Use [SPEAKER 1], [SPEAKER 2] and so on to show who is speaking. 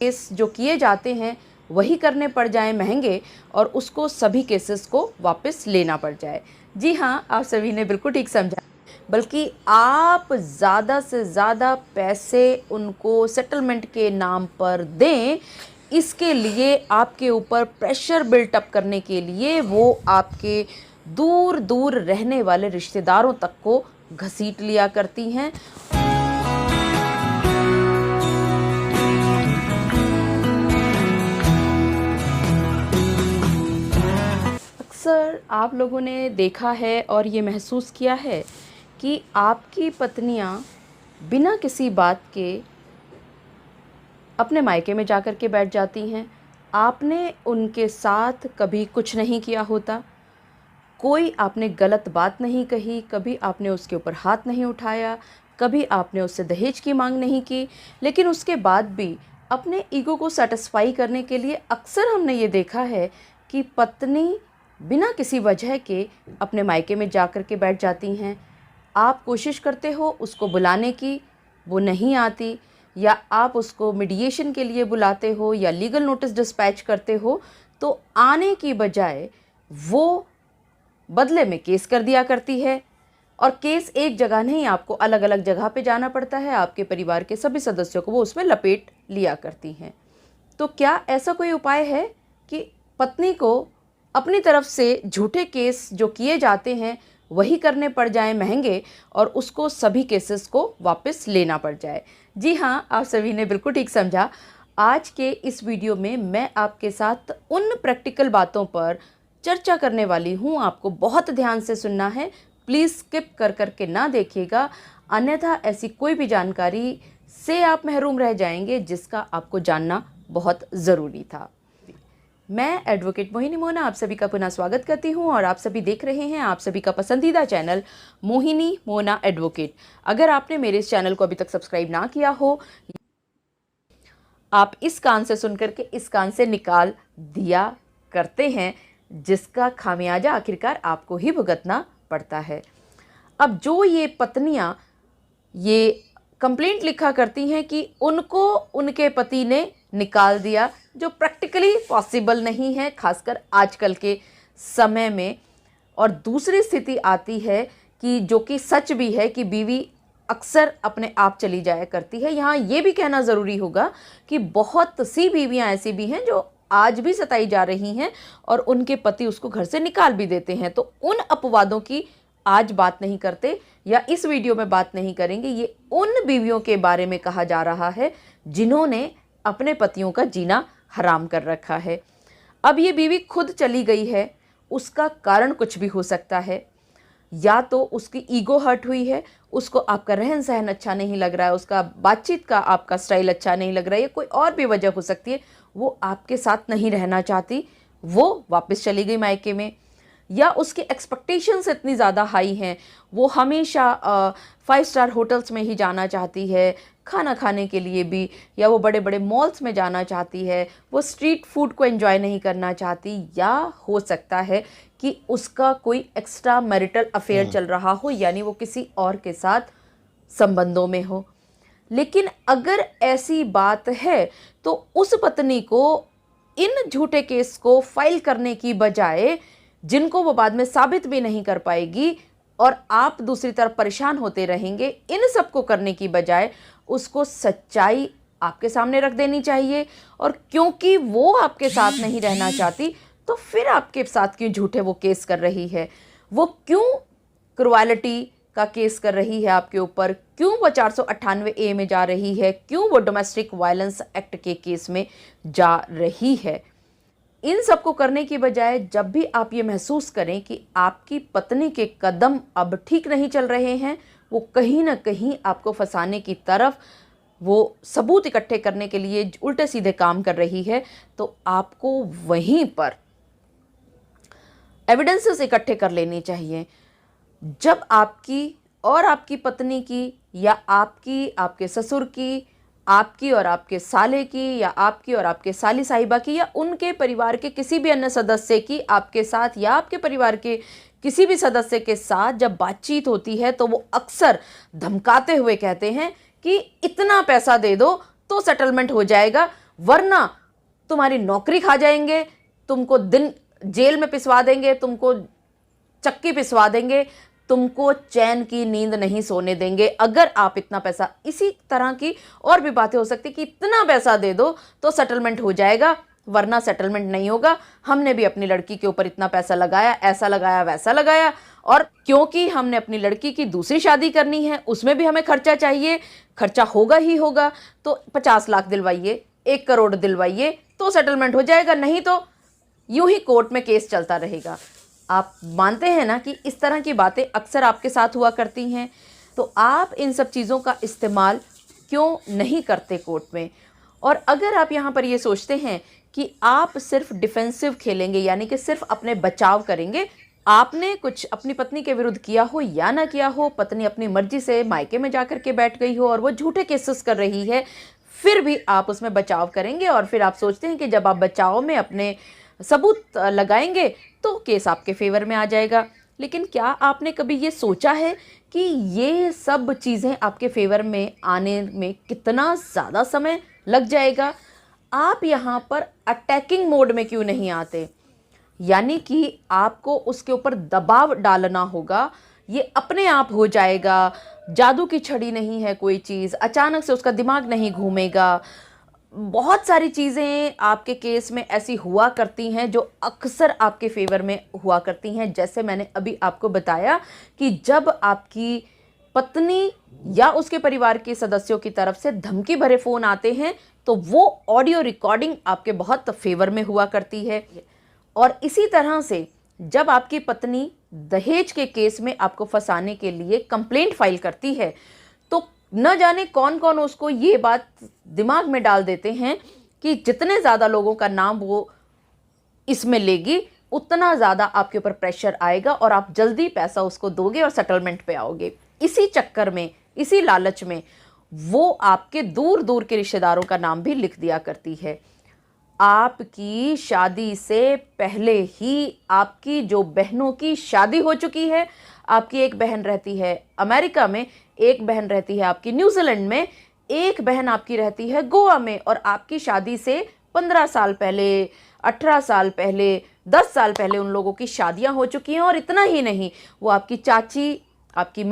[SPEAKER 1] Case जो किए जाते हैं वही करने पड़ जाएं महंगे और उसको सभी केसेस को वापस लेना पड़ जाए। जी हाँ, आप सभी ने बिल्कुल ठीक समझा, बल्कि आप ज़्यादा से ज़्यादा पैसे उनको सेटलमेंट के नाम पर दें। इसके लिए आपके ऊपर प्रेशर बिल्टअप करने के लिए वो आपके दूर दूर रहने वाले रिश्तेदारों तक को घसीट लिया करती हैं। अक्सर आप लोगों ने देखा है और ये महसूस किया है कि आपकी पत्नियां बिना किसी बात के अपने मायके में जाकर के बैठ जाती हैं। आपने उनके साथ कभी कुछ नहीं किया होता, कोई आपने गलत बात नहीं कही, कभी आपने उसके ऊपर हाथ नहीं उठाया, कभी आपने उससे दहेज की मांग नहीं की, लेकिन उसके बाद भी अपने ईगो को सेटिस्फाई करने के लिए अक्सर हमने ये देखा है कि पत्नी बिना किसी वजह के अपने मायके में जाकर के बैठ जाती हैं। आप कोशिश करते हो उसको बुलाने की, वो नहीं आती, या आप उसको मीडिएशन के लिए बुलाते हो या लीगल नोटिस डिस्पैच करते हो, तो आने की बजाय वो बदले में केस कर दिया करती है। और केस एक जगह नहीं, आपको अलग अलग जगह पे जाना पड़ता है। आपके परिवार के सभी सदस्यों को वो उसमें लपेट लिया करती हैं। तो क्या ऐसा कोई उपाय है कि पत्नी को अपनी तरफ से झूठे केस जो किए जाते हैं वही करने पड़ जाएं महंगे और उसको सभी केसेस को वापस लेना पड़ जाए? जी हाँ, आप सभी ने बिल्कुल ठीक समझा। आज के इस वीडियो में मैं आपके साथ उन प्रैक्टिकल बातों पर चर्चा करने वाली हूँ। आपको बहुत ध्यान से सुनना है, प्लीज़ स्किप कर करके ना देखिएगा, अन्यथा ऐसी कोई भी जानकारी से आप महरूम रह जाएंगे जिसका आपको जानना बहुत ज़रूरी था। मैं एडवोकेट मोहिनी मोना आप सभी का पुनः स्वागत करती हूं और आप सभी देख रहे हैं आप सभी का पसंदीदा चैनल मोहिनी मोना एडवोकेट। अगर आपने मेरे इस चैनल को अभी तक सब्सक्राइब ना किया हो, आप इस कान से सुन करके इस कान से निकाल दिया करते हैं, जिसका खामियाजा आखिरकार आपको ही भुगतना पड़ता है। अब जो ये पत्नियां ये कंप्लेंट लिखा करती हैं कि उनको उनके पति ने निकाल दिया, जो प्रैक्टिकली पॉसिबल नहीं है, खासकर आजकल के समय में। और दूसरी स्थिति आती है कि जो कि सच भी है कि बीवी अक्सर अपने आप चली जाया करती है। यहाँ ये भी कहना ज़रूरी होगा कि बहुत सी बीवियाँ ऐसी भी हैं जो आज भी सताई जा रही हैं और उनके पति उसको घर से निकाल भी देते हैं। तो उन अपवादों की आज बात नहीं करते या इस वीडियो में बात नहीं करेंगे। ये उन बीवियों के बारे में कहा जा रहा है जिन्होंने अपने पतियों का जीना हराम कर रखा है। अब ये बीवी खुद चली गई है, उसका कारण कुछ भी हो सकता है। या तो उसकी ईगो हर्ट हुई है, उसको आपका रहन सहन अच्छा नहीं लग रहा है, उसका बातचीत का आपका स्टाइल अच्छा नहीं लग रहा है, या कोई और भी वजह हो सकती है। वो आपके साथ नहीं रहना चाहती, वो वापस चली गई मायके में। या उसके एक्सपेक्टेशंस इतनी ज़्यादा हाई हैं, वो हमेशा 5 स्टार होटल्स में ही जाना चाहती है खाना खाने के लिए भी, या वो बड़े बड़े मॉल्स में जाना चाहती है, वो स्ट्रीट फूड को एंजॉय नहीं करना चाहती। या हो सकता है कि उसका कोई एक्स्ट्रा मैरिटल अफेयर चल रहा हो, यानी वो किसी और के साथ संबंधों में हो। लेकिन अगर ऐसी बात है तो उस पत्नी को इन झूठे केस को फाइल करने की बजाय, जिनको वो बाद में साबित भी नहीं कर पाएगी और आप दूसरी तरफ परेशान होते रहेंगे, इन सब को करने की बजाय उसको सच्चाई आपके सामने रख देनी चाहिए। और क्योंकि वो आपके साथ नहीं रहना चाहती, तो फिर आपके साथ क्यों झूठे वो केस कर रही है, वो क्यों क्रुएलिटी का केस कर रही है आपके ऊपर, क्यों वो 498A में जा रही है, क्यों वो डोमेस्टिक वायलेंस एक्ट के केस में जा रही है। इन सब को करने की बजाय जब भी आप ये महसूस करें कि आपकी पत्नी के कदम अब ठीक नहीं चल रहे हैं, वो कहीं ना कहीं आपको फंसाने की तरफ, वो सबूत इकट्ठे करने के लिए उल्टे सीधे काम कर रही है, तो आपको वहीं पर एविडेंसेस इकट्ठे कर लेने चाहिए। जब आपकी और आपकी पत्नी की, या आपकी, आपके ससुर की, आपकी और आपके साले की, या आपकी और आपके साली साहिबा की, या उनके परिवार के किसी भी अन्य सदस्य की आपके साथ, या आपके परिवार के किसी भी सदस्य के साथ जब बातचीत होती है, तो वो अक्सर धमकाते हुए कहते हैं कि इतना पैसा दे दो तो सेटलमेंट हो जाएगा, वरना तुम्हारी नौकरी खा जाएंगे, तुमको दिन जेल में पिसवा देंगे, तुमको चक्की पिसवा देंगे, तुमको चैन की नींद नहीं सोने देंगे अगर आप इतना पैसा। इसी तरह की और भी बातें हो सकती कि इतना पैसा दे दो तो सेटलमेंट हो जाएगा, वरना सेटलमेंट नहीं होगा। हमने भी अपनी लड़की के ऊपर इतना पैसा लगाया, ऐसा लगाया, वैसा लगाया, और क्योंकि हमने अपनी लड़की की दूसरी शादी करनी है, उसमें भी हमें खर्चा चाहिए, खर्चा होगा ही होगा, तो 50 लाख दिलवाइए, 1 करोड़ दिलवाइए तो सेटलमेंट हो जाएगा, नहीं तो यूं ही कोर्ट में केस चलता रहेगा। आप मानते हैं ना कि इस तरह की बातें अक्सर आपके साथ हुआ करती हैं, तो आप इन सब चीज़ों का इस्तेमाल क्यों नहीं करते कोर्ट में। और अगर आप यहाँ पर ये सोचते हैं कि आप सिर्फ डिफेंसिव खेलेंगे, यानी कि सिर्फ अपने बचाव करेंगे, आपने कुछ अपनी पत्नी के विरुद्ध किया हो या ना किया हो, पत्नी अपनी मर्जी से मायके में जाकर के बैठ गई हो और वो झूठे केसेस कर रही है, फिर भी आप उसमें बचाव करेंगे, और फिर आप सोचते हैं कि जब आप बचाव में अपने सबूत लगाएंगे तो केस आपके फेवर में आ जाएगा। लेकिन क्या आपने कभी ये सोचा है कि ये सब चीज़ें आपके फेवर में आने में कितना ज़्यादा समय लग जाएगा? आप यहाँ पर अटैकिंग मोड में क्यों नहीं आते? यानी कि आपको उसके ऊपर दबाव डालना होगा, ये अपने आप हो जाएगा, जादू की छड़ी नहीं है कोई चीज़, अचानक से उसका दिमाग नहीं घूमेगा। बहुत सारी चीज़ें आपके केस में ऐसी हुआ करती हैं जो अक्सर आपके फेवर में हुआ करती हैं। जैसे मैंने अभी आपको बताया कि जब आपकी पत्नी या उसके परिवार के सदस्यों की तरफ से धमकी भरे फ़ोन आते हैं तो वो ऑडियो रिकॉर्डिंग आपके बहुत फेवर में हुआ करती है। और इसी तरह से जब आपकी पत्नी दहेज के केस में आपको फंसाने के लिए कंप्लेंट फाइल करती है, तो न जाने कौन कौन उसको ये बात दिमाग में डाल देते हैं कि जितने ज़्यादा लोगों का नाम वो इसमें लेगी, उतना ज़्यादा आपके ऊपर प्रेशर आएगा और आप जल्दी पैसा उसको दोगे और सेटलमेंट पे आओगे। इसी चक्कर में, इसी लालच में वो आपके दूर दूर के रिश्तेदारों का नाम भी लिख दिया करती है। आपकी शादी से पहले ही आपकी जो बहनों की शादी हो चुकी है, आपकी एक बहन रहती है अमेरिका में, एक बहन रहती है आपकी न्यूजीलैंड में, एक बहन आपकी रहती है गोवा में, और आपकी शादी से 15 साल पहले, 18 साल पहले, 10 साल पहले उन लोगों की शादियां हो चुकी हैं। और इतना ही नहीं, वो आपकी चाची, आपकी